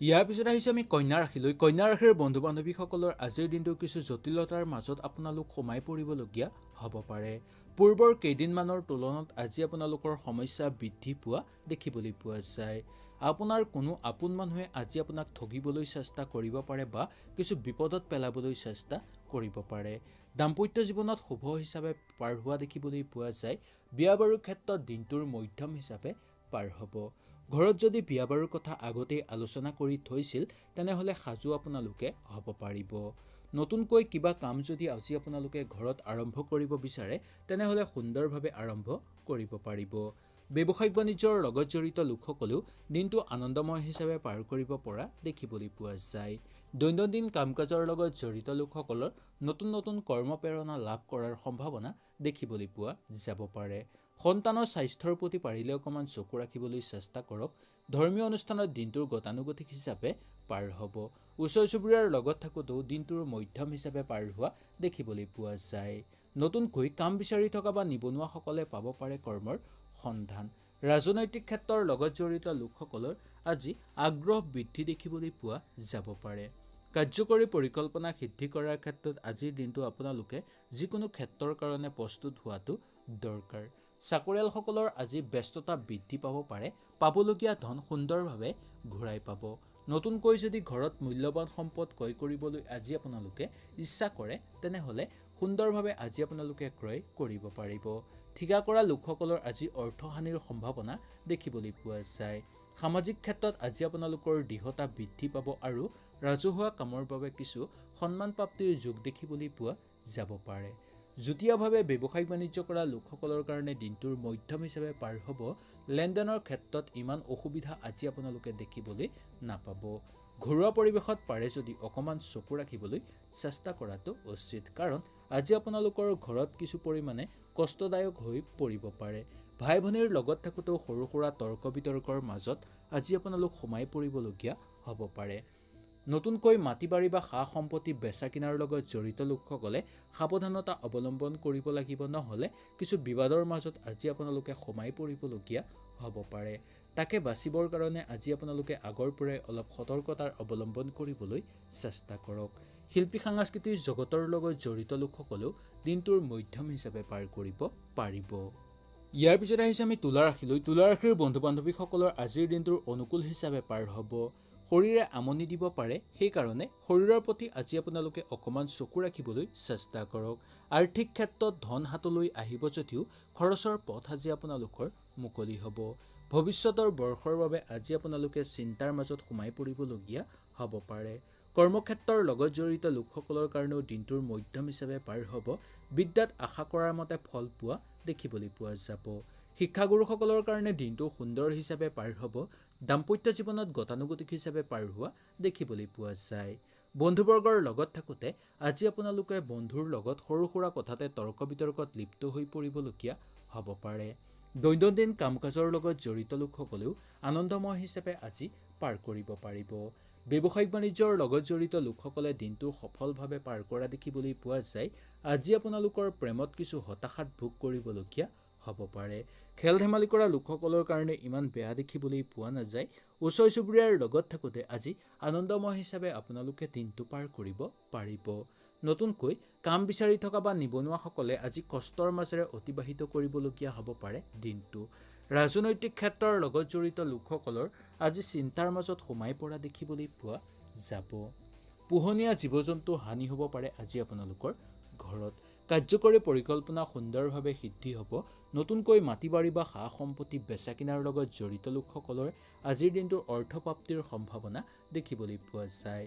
ইয়াৰ পিছত আহিছোঁ আমি কন্যা ৰাশিলৈ। কন্যা ৰাশিৰ বন্ধু বান্ধৱীসকলৰ আজিৰ দিনটো কিছু জটিলতাৰ মাজত আপোনালোক সোমাই পৰিবলগীয়া হ'ব পাৰে। পূৰ্বৰ কেইদিনমানৰ তুলনাত আজি আপোনালোকৰ সমস্যা বৃদ্ধি পোৱা দেখিবলৈ পোৱা যায়। আপোনাৰ কোনো আপোন মানুহে আজি আপোনাক ঠগিবলৈ চেষ্টা কৰিব পাৰে বা কিছু বিপদত পেলাবলৈ চেষ্টা কৰিব পাৰে। দাম্পত্য জীৱনত শুভ হিচাপে পাৰ হোৱা দেখিবলৈ পোৱা যায়। বিয়া বাৰুৰ ক্ষেত্ৰত দিনটোৰ মধ্যম হিচাপে পাৰ হ'ব। ঘৰত যদি বিয়া বাৰুৰ কথা আগতেই আলোচনা কৰি থৈছিল তেনেহ'লে সাজু আপোনালোকে হ'ব পাৰিব। নতুনকৈ কিবা কাম যদি আজি আপোনালোকে ঘৰত আৰম্ভ কৰিব বিচাৰে তেনেহ'লে সুন্দৰভাৱে আৰম্ভ কৰিব পাৰিব। ব্যৱসায়িক বাণিজ্যৰ লগত জড়িত লোকসকলেও দিনটো আনন্দময় হিচাপে পাৰ কৰিব পৰা দেখিবলৈ পোৱা যায়। দৈনন্দিন কাম কাজৰ লগত জড়িত লোকসকলৰ নতুন নতুন কৰ্মপ্ৰেৰণা লাভ কৰাৰ সম্ভাৱনা দেখিবলৈ পোৱা যাব পাৰে। সন্তানৰ স্বাস্থ্যৰ প্ৰতি পাৰিলে অকণমান চকু ৰাখিবলৈ চেষ্টা কৰক। ধৰ্মীয় অনুষ্ঠানত দিনটোৰ গতানুগতিক হিচাপে পাৰ হ'ব। ওচৰ চুবুৰীয়াৰ লগত থাকোঁতেও দিনটোৰ মধ্যম হিচাপে পাৰ হোৱা দেখিবলৈ পোৱা যায়। নতুনকৈ কাম বিচাৰি থকা বা নিবনুৱাসকলে পাব পাৰে কৰ্মৰ সন্ধান। ৰাজনৈতিক ক্ষেত্ৰৰ লগত জড়িত লোকসকলৰ আজি আগ্ৰহ বৃদ্ধি দেখিবলৈ পোৱা যাব পাৰে। কাৰ্যকৰী পৰিকল্পনা সিদ্ধি কৰাৰ ক্ষেত্ৰত আজিৰ দিনটো আপোনালোকে যিকোনো ক্ষেত্ৰৰ কাৰণে প্ৰস্তুত হোৱাটো দৰকাৰ। চাকৰিয়ালসকলৰ আজি ব্যস্ততা বৃদ্ধি পাব পাৰে। পাবলগীয়া ধন সুন্দৰভাৱে ঘূৰাই পাব। নতুনকৈ যদি ঘৰত মূল্যৱান সম্পদ ক্ৰয় কৰিবলৈ আজি আপোনালোকে ইচ্ছা কৰে তেনেহ'লে সুন্দৰভাৱে আজি আপোনালোকে ক্ৰয় কৰিব পাৰিব। ঠিকা কৰা লোকসকলৰ আজি অৰ্থহানিৰ সম্ভাৱনা দেখিবলৈ পোৱা যায়। সামাজিক ক্ষেত্ৰত আজি আপোনালোকৰ দৃঢ়তা বৃদ্ধি পাব আৰু ৰাজহুৱা কামৰ বাবে কিছু সন্মান প্ৰাপ্তিৰ যোগ দেখিবলৈ পোৱা যাব পাৰে। যুটীয়াভাৱে ব্যৱসায় বাণিজ্য কৰা লোকসকলৰ কাৰণে দিনটোৰ মধ্যম হিচাপে পাৰ হ'ব। লেনদেনৰ ক্ষেত্ৰত ইমান অসুবিধা আজি আপোনালোকে দেখিবলৈ নাপাব। ঘৰুৱা পৰিৱেশত পাৰে যদি অকণমান চকু ৰাখিবলৈ চেষ্টা কৰাটো উচিত, কাৰণ আজি আপোনালোকৰ ঘৰত কিছু পৰিমাণে কষ্টদায়ক হৈ পৰিব পাৰে। ভাই ভনীৰ লগত থাকোঁতেও সৰু সুৰা তৰ্ক বিতৰ্কৰ মাজত আজি আপোনালোক সোমাই পৰিবলগীয়া হ'ব পাৰে। নতুনকৈ মাটি বাৰী বা সা সম্পত্তি বেচা কিনাৰ লগত জড়িত লোকসকলে সাৱধানতা অৱলম্বন কৰিব লাগিব, নহ'লে কিছু বিবাদৰ মাজত আজি আপোনালোকে সোমাই পৰিবলগীয়া হ'ব পাৰে। তাকে বাচিবৰ কাৰণে আজি আপোনালোকে আগৰ পৰাই অলপ সতৰ্কতাৰ অৱলম্বন কৰিবলৈ চেষ্টা কৰক। শিল্পী সাংস্কৃতিক জগতৰ লগত জড়িত লোকসকলেও দিনটোৰ মধ্যম হিচাপে পাৰ কৰিব পাৰিব। ইয়াৰ পিছত আহিছে আমি তুলা ৰাশিলৈ। তুলা ৰাশিৰ বন্ধু বান্ধৱীসকলৰ আজিৰ দিনটোৰ অনুকূল হিচাপে পাৰ হ'ব। শৰীৰে আমনি দিব পাৰে, সেইকাৰণে শৰীৰৰ প্ৰতি আজি আপোনালোকে অকণমান চকু ৰাখিবলৈ চেষ্টা কৰক। আৰ্থিক ক্ষেত্ৰত ধন হাতলৈ আহিব যদিও খৰচৰ পথ আজি আপোনালোকৰ মুকলি হ'ব। ভৱিষ্যতৰ বৰ্ষৰ বাবে আজি আপোনালোকে চিন্তাৰ মাজত সোমাই পৰিবলগীয়া হ'ব পাৰে। কৰ্মক্ষেত্ৰৰ লগত জড়িত লোকসকলৰ কাৰণেও দিনটোৰ মধ্যম হিচাপে পাৰ হ'ব। বিদ্যাত আশা কৰাৰ মতে ফল পোৱা দেখিবলৈ পোৱা যাব। শিক্ষাগুৰুসকলৰ কাৰণে দিনটো সুন্দৰ হিচাপে পাৰ হ'ব। দাম্পত্য জীৱনত গতানুগতিক হিচাপে পাৰ হোৱা দেখিবলৈ পোৱা যায়। বন্ধুবৰ্গৰ লগত থাকোঁতে আজি আপোনালোকে বন্ধুৰ লগত সৰু সুৰা কথাতে তৰ্ক বিতৰ্কত লিপ্ত হৈ পৰিবলগীয়া হ'ব পাৰে। দৈনন্দিন কাম কাজৰ লগত জড়িত লোকসকলেও আনন্দময় হিচাপে আজি পাৰ কৰিব পাৰিব। ব্যৱসায়িক বাণিজ্যৰ লগত জড়িত লোকসকলে দিনটো সফলভাৱে পাৰ কৰা দেখিবলৈ পোৱা যায়। আজি আপোনালোকৰ প্ৰেমত কিছু হতাশাত ভোগ কৰিবলগীয়া হ'ব পাৰে। খেল ধেমালি কৰা লোকসকলৰ কাৰণে ইমান বেয়া দেখিবলৈ পোৱা নাযায়। ওচৰ চুবুৰীয়াৰ লগত থাকোঁতে আজি আনন্দময় হিচাপে আপোনালোকে দিনটো পাৰ কৰিব পাৰিব। নতুনকৈ কাম বিচাৰি থকা বা নিবনুৱাসকলে আজি কষ্টৰ মাজেৰে অতিবাহিত কৰিবলগীয়া হ'ব পাৰে দিনটো। ৰাজনৈতিক ক্ষেত্ৰৰ লগত জড়িত লোকসকলৰ আজি চিন্তাৰ মাজত সোমাই পৰা দেখিবলৈ পোৱা যাব। পোহনীয়া জীৱ জন্তু হানি হ'ব পাৰে আজি আপোনালোকৰ ঘৰত। কাৰ্যকৰী পৰিকল্পনা সুন্দৰভাৱে সিদ্ধি হ'ব। নতুনকৈ মাটি বাৰী বা সা সম্পত্তি বেচা কিনাৰ লগত জড়িত লোকসকলৰ আজিৰ দিনটোৰ অৰ্থপ্ৰাপ্তিৰ সম্ভাৱনা দেখিবলৈ পোৱা যায়।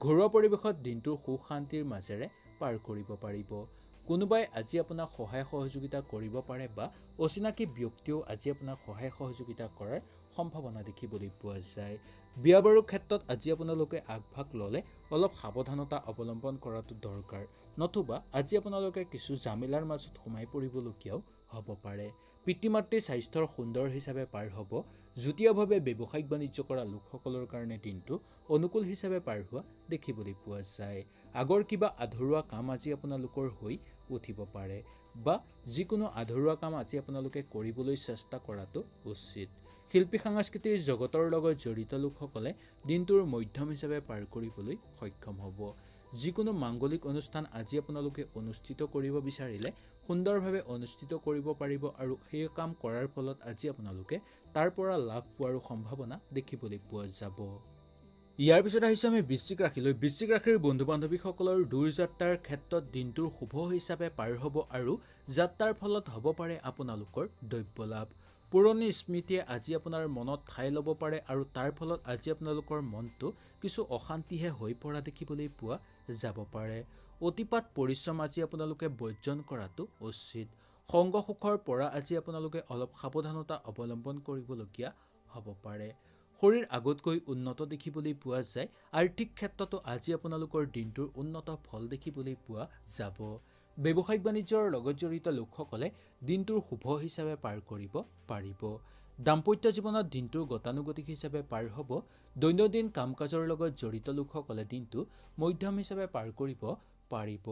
ঘৰুৱা পৰিৱেশত দিনটোৰ সুখ শান্তিৰ মাজেৰে পাৰ কৰিব পাৰিব। কোনোবাই আজি আপোনাক সহায় সহযোগিতা কৰিব পাৰে বা অচিনাকি ব্যক্তিয়েও আজি আপোনাক সহায় সহযোগিতা কৰাৰ সম্ভাৱনা দেখিবলৈ পোৱা যায়। বিয়া বাৰুৰ ক্ষেত্ৰত আজি আপোনালোকে আগভাগ ল'লে অলপ সাৱধানতা অৱলম্বন কৰাটো দৰকাৰ, নতুবা আজি আপোনালোকে কিছু জামেলাৰ মাজত সোমাই পৰিবলগীয়াও হ'ব পাৰে। পিতৃ মাতৃৰ স্বাস্থ্যৰ সুন্দৰ হিচাপে পাৰ হ'ব। যুটীয়াভাৱে ব্যৱসায়িক বাণিজ্য কৰা লোকসকলৰ কাৰণে দিনটো অনুকূল হিচাপে পাৰ হোৱা দেখিবলৈ পোৱা যায়। আগৰ কিবা আধৰুৱা কাম আজি আপোনালোকৰ হৈ উঠিব পাৰে বা যিকোনো আধৰুৱা কাম আজি আপোনালোকে কৰিবলৈ চেষ্টা কৰাটো উচিত। শিল্পী সাংস্কৃতিক জগতৰ লগত জড়িত লোকসকলে দিনটোৰ মধ্যম হিচাপে পাৰ কৰিবলৈ সক্ষম হ'ব। যিকোনো মাংগলিক অনুষ্ঠান আজি আপোনালোকে অনুষ্ঠিত কৰিব বিচাৰিলে সুন্দৰভাৱে অনুষ্ঠিত কৰিব পাৰিব আৰু সেই কাম কৰাৰ ফলত আজি আপোনালোকে তাৰ পৰা লাভ পোৱাৰো সম্ভাৱনা দেখিবলৈ পোৱা যাব। ইয়াৰ পিছত আহিছোঁ আমি বৃশ্চিক ৰাশিলৈ। বৃশ্চিক ৰাশিৰ বন্ধু বান্ধৱীসকলৰ দূৰ যাত্ৰাৰ ক্ষেত্ৰত দিনটোৰ শুভ হিচাপে পাৰ হ'ব আৰু যাত্ৰাৰ ফলত হ'ব পাৰে আপোনালোকৰ দ্ৰব্য লাভ। পুৰণি স্মৃতিয়ে আজি আপোনাৰ মনত ঠাই ল'ব পাৰে আৰু তাৰ ফলত আজি আপোনালোকৰ মনটো কিছু অশান্তিহে হৈ পৰা দেখিবলৈ পোৱা যাব পাৰে। অতিপাত পৰিশ্ৰম আজি আপোনালোকে বৰ্জন কৰাটো উচিত। সংগ সুখৰ পৰা আজি আপোনালোকে অলপ সাৱধানতা অৱলম্বন কৰিবলগীয়া হ'ব পাৰে। শৰীৰ আগতকৈ উন্নত দেখিবলৈ পোৱা যায়। আৰ্থিক ক্ষেত্ৰতো আজি আপোনালোকৰ দিনটোৰ উন্নত ফল দেখিবলৈ পোৱা যাব। ব্যৱসায়িক বাণিজ্যৰ লগত জড়িত লোকসকলে দিনটোৰ শুভ হিচাপে পাৰ কৰিব পাৰিব। দাম্পত্য জীৱনত দিনটো গতানুগতিক হিচাপে পাৰ হ'ব। দৈনন্দিন কাম কাজৰ লগত জড়িত লোকসকলে দিনটো মধ্যম হিচাপে পাৰ কৰিব পাৰিব।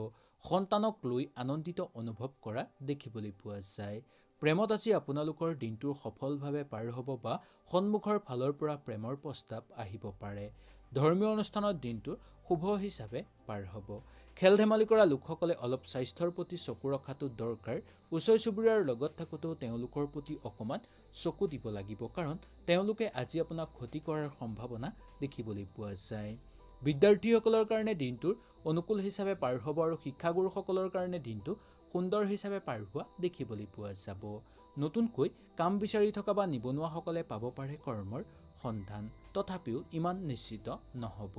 সন্তানক লৈ আনন্দিত অনুভৱ কৰা দেখিবলৈ পোৱা যায়। প্ৰেমত আজি আপোনালোকৰ দিনটো সফলভাৱে পাৰ হ'ব বা সন্মুখৰ ফালৰ পৰা প্ৰেমৰ প্ৰস্তাৱ আহিব পাৰে। ধৰ্মীয় অনুষ্ঠানত দিনটো শুভ হিচাপে পাৰ হ'ব। খেল ধেমালি কৰা লোকসকলে অলপ স্বাস্থ্যৰ প্ৰতি চকু ৰখাটো দৰকাৰ। ওচৰ চুবুৰীয়াৰ লগত থাকোঁতেও তেওঁলোকৰ প্ৰতি অকণমান চকু দিব লাগিব, কাৰণ তেওঁলোকে আজি আপোনাক ক্ষতি কৰাৰ সম্ভাৱনা দেখিবলৈ পোৱা যায়। বিদ্যাৰ্থীসকলৰ কাৰণে দিনটোৰ অনুকূল হিচাপে পাৰ হ'ব আৰু শিক্ষাগুৰুসকলৰ কাৰণে দিনটো সুন্দৰ হিচাপে পাৰ হোৱা দেখিবলৈ পোৱা যাব। নতুনকৈ কাম বিচাৰি থকা বা নিবনুৱাসকলে পাব পাৰে কৰ্মৰ সন্ধান, তথাপিও ইমান নিশ্চিত নহ'ব।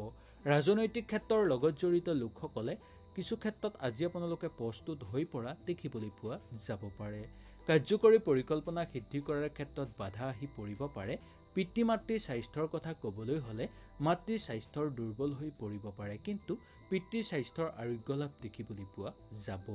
ৰাজনৈতিক ক্ষেত্ৰৰ লগত জড়িত লোকসকলে কিছু ক্ষেত্ৰত আজি আপোনালোকে প্ৰস্তুত হৈ পৰা দেখিবলৈ পোৱা যাব পাৰে। কাৰ্যকৰী পৰিকল্পনা সিদ্ধি কৰাৰ ক্ষেত্ৰত বাধা আহি পৰিব পাৰে। পিতৃ মাতৃৰ স্বাস্থ্যৰ কথা ক'বলৈ হ'লে মাতৃৰ স্বাস্থ্যৰ দুৰ্বল হৈ পৰিব পাৰে, কিন্তু পিতৃৰ স্বাস্থ্যৰ আৰোগ্য লাভ দেখিবলৈ পোৱা যাব।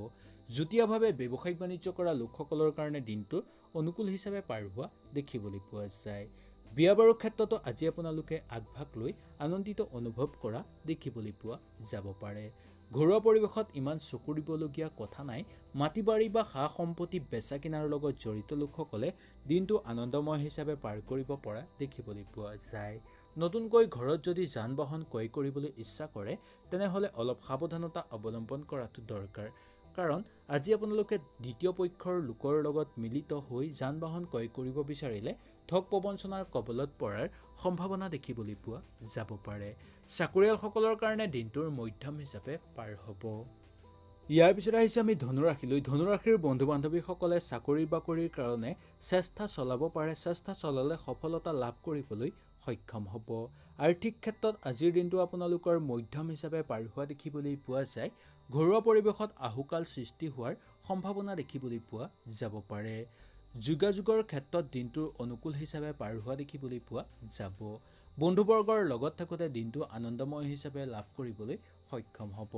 যুটীয়াভাৱে ব্যৱসায়িক বাণিজ্য কৰা লোকসকলৰ কাৰণে দিনটো অনুকূল হিচাপে পাৰ হোৱা দেখিবলৈ পোৱা যায়। বিয়া বাৰুৰ ক্ষেত্ৰতো আজি আপোনালোকে আগভাগ লৈ আনন্দিত অনুভৱ কৰা দেখিবলৈ পোৱা যাব পাৰে। ঘৰুৱা পৰিৱেশত ইমান চকু দিবলগীয়া কথা নাই। মাটি বাৰী বা সা সম্পত্তি বেচা কিনাৰ লগত জড়িত লোকসকলে দিনটো আনন্দময় হিচাপে পাৰ কৰিব পৰা দেখিবলৈ পোৱা যায়। নতুনকৈ ঘৰত যদি যান বাহন ক্ৰয় কৰিবলৈ ইচ্ছা কৰে, তেনেহ'লে অলপ সাৱধানতা অৱলম্বন কৰাটো দৰকাৰ, কাৰণ আজি আপোনালোকে দ্বিতীয় পক্ষৰ লোকৰ লগত মিলিত হৈ যান বাহন ক্ৰয় কৰিব বিচাৰিলে ঠগ প্ৰবঞ্চনাৰ কবলত পৰাৰ সম্ভাৱনা দেখিবলৈ পোৱা যাব পাৰে। চাকৰিয়ালসকলৰ কাৰণে দিনটোৰ মধ্যম হিচাপে পাৰ হ'ব। ইয়াৰ পিছত আহিছে আমি ধনুৰাশিলৈ। ধনুৰাশিৰ বন্ধু বান্ধৱীসকলে চাকৰি বাকৰিৰ কাৰণে চেষ্টা চলাব পাৰে। চেষ্টা চলালে সফলতা লাভ কৰিবলৈ সক্ষম হ'ব। আৰ্থিক ক্ষেত্ৰত আজিৰ দিনটো আপোনালোকৰ মধ্যম হিচাপে পাৰ হোৱা দেখিবলৈ পোৱা যায়। ঘৰুৱা পৰিৱেশত আহুকাল সৃষ্টি হোৱাৰ সম্ভাৱনা দেখিবলৈ পোৱা যাব পাৰে। যোগাযোগৰ ক্ষেত্ৰত দিনটোৰ অনুকূল হিচাপে পাৰ হোৱা দেখিবলৈ পোৱা যাব। বন্ধুবৰ্গৰ লগত থাকোঁতে দিনটো আনন্দময় হিচাপে লাভ কৰিবলৈ সক্ষম হ'ব।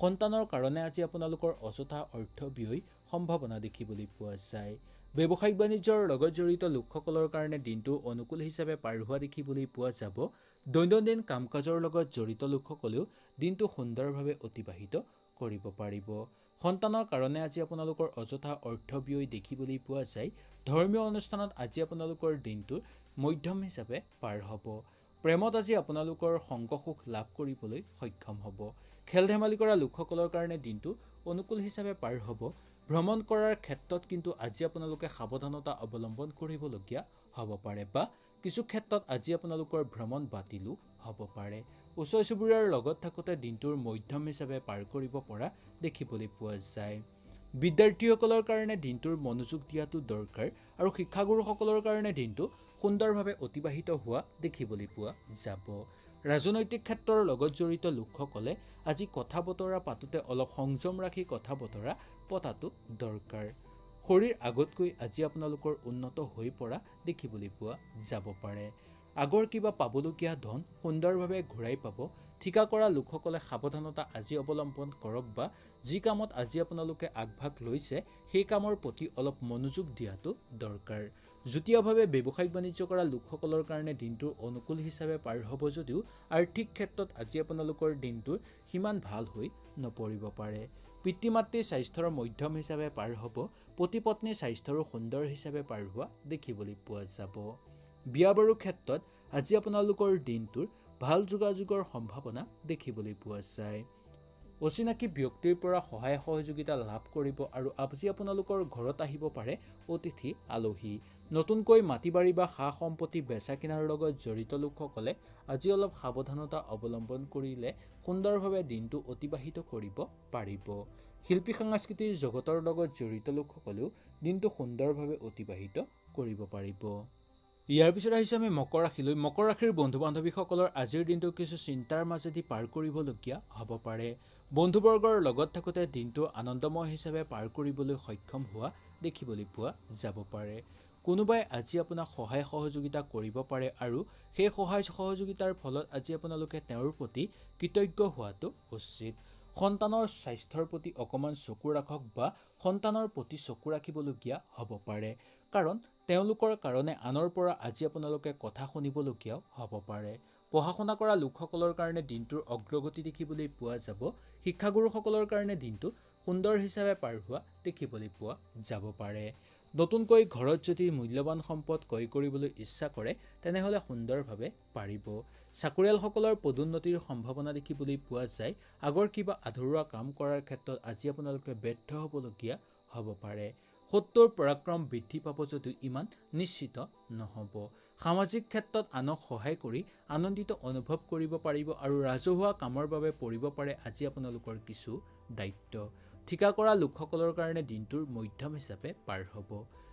সন্তানৰ কাৰণে আজি আপোনালোকৰ অযথা অৰ্থ ব্যয় সম্ভাৱনা দেখিবলৈ পোৱা যায়। ব্যৱসায়িক বাণিজ্যৰ লগত জড়িত লোকসকলৰ কাৰণে দিনটো অনুকূল হিচাপে পাৰ হোৱা দেখিবলৈ পোৱা যাব। দৈনন্দিন কাম কাজৰ লগত জড়িত লোকসকলেও দিনটো সুন্দৰভাৱে অতিবাহিত কৰিব পাৰিব। সন্তানৰ কাৰণে আজি আপোনালোকৰ অযথা অৰ্থ ব্যয় দেখিবলৈ পোৱা যায়। ধৰ্মীয় অনুষ্ঠানত আজি আপোনালোকৰ দিনটো মধ্যম হিচাপে পাৰ হ'ব। প্ৰেমত আজি আপোনালোকৰ সংগ সুখ লাভ কৰিবলৈ সক্ষম হ'ব। খেল ধেমালি কৰা লোকসকলৰ কাৰণে দিনটো অনুকূল হিচাপে পাৰ হ'ব। ভ্ৰমণ কৰাৰ ক্ষেত্ৰত কিন্তু আজি আপোনালোকে সাৱধানতা অৱলম্বন কৰিবলগীয়া হ'ব পাৰে, বা কিছু ক্ষেত্ৰত আজি আপোনালোকৰ ভ্ৰমণ বাতিলো হ'ব পাৰে। ওচৰ চুবুৰীয়াৰ লগত থাকোঁতে দিনটোৰ মধ্যম হিচাপে পাৰ কৰিব পৰা দেখিবলৈ পোৱা যায়। বিদ্যাৰ্থীসকলৰ কাৰণে দিনটোৰ মনোযোগ দিয়াটো দৰকাৰ, আৰু শিক্ষাগুৰুসকলৰ কাৰণে দিনটো সুন্দৰভাৱে অতিবাহিত হোৱা দেখিবলৈ পোৱা যাব। ৰাজনৈতিক ক্ষেত্ৰৰ লগত জড়িত লোকসকলে আজি কথা বতৰা পাতোতে অলপ সংযম ৰাখি কথা বতৰা পতাটো দৰকাৰ। শৰীৰ আগতকৈ আজি আপোনালোকৰ উন্নত হৈ পৰা দেখিবলৈ পোৱা যাব পাৰে। আগৰ কিবা পাবলগীয়া ধন সুন্দৰভাৱে ঘূৰাই পাব। ঠিকা কৰা লোকসকলে সাৱধানতা আজি অৱলম্বন কৰক, বা যি কামত আজি আপোনালোকে আগভাগ লৈছে সেই কামৰ প্ৰতি অলপ মনোযোগ দিয়াটো দৰকাৰ। যুটীয়াভাৱে ব্যৱসায়িক বাণিজ্য কৰা লোকসকলৰ কাৰণে দিনটোৰ অনুকূল হিচাপে পাৰ হ'ব যদিও আৰ্থিক ক্ষেত্ৰত আজি আপোনালোকৰ দিনটোৰ সিমান ভাল হৈ নপৰিব পাৰে। পিতৃ মাতৃৰ স্বাস্থ্যৰ মধ্যম হিচাপে পাৰ হ'ব। পতি পত্নীৰ স্বাস্থ্যৰো সুন্দৰ হিচাপে পাৰ হোৱা দেখিবলৈ পোৱা যাব। বিয়া বাৰুৰ ক্ষেত্ৰত আজি আপোনালোকৰ দিনটোৰ ভাল যোগাযোগৰ সম্ভাৱনা দেখিবলৈ পোৱা যায়। অচিনাকি ব্যক্তিৰ পৰা সহায় সহযোগিতা লাভ কৰিব, আৰু আজি আপোনালোকৰ ঘৰত আহিব পাৰে অতিথি আলহী। নতুনকৈ মাটি বাৰী বা সা সম্পত্তি বেচা কিনাৰ লগত জড়িত লোকসকলে আজি অলপ সাৱধানতা অৱলম্বন কৰিলে সুন্দৰভাৱে দিনটো অতিবাহিত কৰিব পাৰিব। শিল্পী সাংস্কৃতিক জগতৰ লগত জড়িত লোকসকলেও দিনটো সুন্দৰভাৱে অতিবাহিত কৰিব পাৰিব। ইয়াৰ পিছত আহিছে আমি মকৰ ৰাশিলৈ। মকৰ ৰাশিৰ বন্ধু বান্ধৱীসকলৰ আজিৰ দিনটো কিছু চিন্তাৰ মাজেদি পাৰ কৰিবলগীয়া হ'ব পাৰে। বন্ধুবৰ্গৰ লগত থাকোঁতে দিনটো আনন্দময় হিচাপে পাৰ কৰিবলৈ সক্ষম হোৱা দেখিবলৈ পোৱা যাব পাৰে। কোনোবাই আজি আপোনাক সহায় সহযোগিতা কৰিব পাৰে, আৰু সেই সহায় সহযোগিতাৰ ফলত আজি আপোনালোকে তেওঁৰ প্ৰতি কৃতজ্ঞ হোৱাটো উচিত। সন্তানৰ স্বাস্থ্যৰ প্ৰতি অকণমান চকু ৰাখক, বা সন্তানৰ প্ৰতি চকু ৰাখিবলগীয়া হ'ব পাৰে। কাৰণ তেওঁলোকৰ কাৰণে আনৰ পৰা আজি আপোনালোকে কথা শুনিবলগীয়াও হ'ব পাৰে। পঢ়া শুনা কৰা লোকসকলৰ কাৰণে দিনটোৰ অগ্ৰগতি দেখিবলৈ পোৱা যাব। শিক্ষাগুৰুসকলৰ কাৰণে দিনটো সুন্দৰ হিচাপে পাৰ হোৱা দেখিবলৈ পোৱা যাব পাৰে। নতুনকৈ ঘৰত যদি মূল্যৱান সম্পদ ক্ৰয় কৰিবলৈ ইচ্ছা কৰে তেনেহ'লে সুন্দৰভাৱে পাৰিব। চাকৰিয়ালসকলৰ পদোন্নতিৰ সম্ভাৱনা দেখিবলৈ পোৱা যায়। আগৰ কিবা আধৰুৱা কাম কৰাৰ ক্ষেত্ৰত আজি আপোনালোকে ব্যৰ্থ হ'বলগীয়া হ'ব পাৰে। শত্ৰুৰ পৰাক্ৰম বৃদ্ধি পাব যদিও ইমান নিশ্চিত নহ'ব। সামাজিক ক্ষেত্ৰত আনক সহায় কৰি আনন্দিত অনুভৱ কৰিব পাৰিব আৰু ৰাজহুৱা কামৰ বাবে পৰিব পাৰে আজি আপোনালোকৰ কিছু দায়িত্ব। ঠিকা কৰা লোকসকলৰ কাৰণে দিনটোৰ মধ্যম হিচাপে পাৰ হ'ব।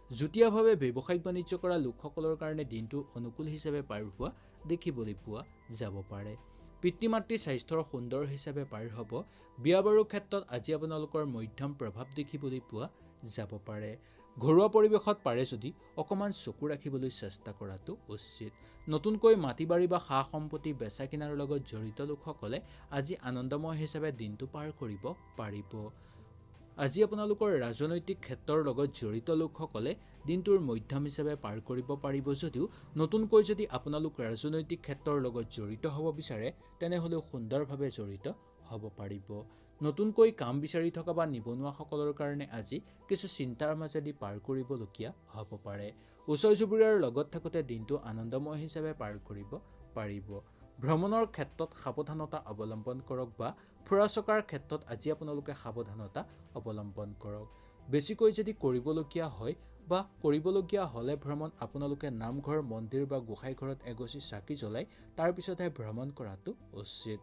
যুটীয়াভাৱে ব্যৱসায়িক বাণিজ্য কৰা লোকসকলৰ কাৰণে দিনটো অনুকূল হিচাপে পাৰ হোৱা দেখিবলৈ পোৱা যাব পাৰে। পিতৃ মাতৃৰ স্বাস্থ্যৰ সুন্দৰ হিচাপে পাৰ হ'ব। বিয়া বাৰুৰ ক্ষেত্ৰত আজি আপোনালোকৰ মধ্যম প্ৰভাৱ দেখিবলৈ পোৱা যাব পাৰে। ঘৰুৱা পৰিৱেশত পাৰে যদি অকণমান চকু ৰাখিবলৈ চেষ্টা কৰাটো উচিত। নতুনকৈ মাটি বাৰী বা সা সম্পত্তি বেচা কিনাৰ লগত জড়িত লোকসকলে আজি আনন্দময় হিচাপে দিনটো পাৰ কৰিব পাৰিব। আজি আপোনালোকৰ ৰাজনৈতিক ক্ষেত্ৰৰ লগত জড়িত লোকসকলে দিনটোৰ মধ্যম হিচাপে পাৰ কৰিব পাৰিব যদিও নতুনকৈ যদি আপোনালোক ৰাজনৈতিক ক্ষেত্ৰৰ লগত জড়িত হ'ব বিচাৰে তেনেহ'লেও সুন্দৰভাৱে জড়িত হ'ব পাৰিব। নতুনকৈ কাম বিচাৰি থকা বা নিবনুৱাসকলৰ কাৰণে আজি কিছু চিন্তাৰ মাজেদি পাৰ কৰিবলগীয়া হ'ব পাৰে। ওচৰ চুবুৰীয়াৰ লগত থাকোঁতে দিনটো আনন্দময় হিচাপে পাৰ কৰিব পাৰিব। ভ্ৰমণৰ ক্ষেত্ৰত সাৱধানতা অৱলম্বন কৰক বা ফুৰা চকাৰ ক্ষেত্ৰত আজি আপোনালোকে সাৱধানতা অৱলম্বন কৰক। বেছিকৈ যদি কৰিবলগীয়া হয় বা কৰিবলগীয়া হ'লে ভ্ৰমণ আপোনালোকে নামঘৰ মন্দিৰ বা গোসাঁই ঘৰত এগছি চাকি জ্বলাই তাৰপিছতহে ভ্ৰমণ কৰাটো উচিত।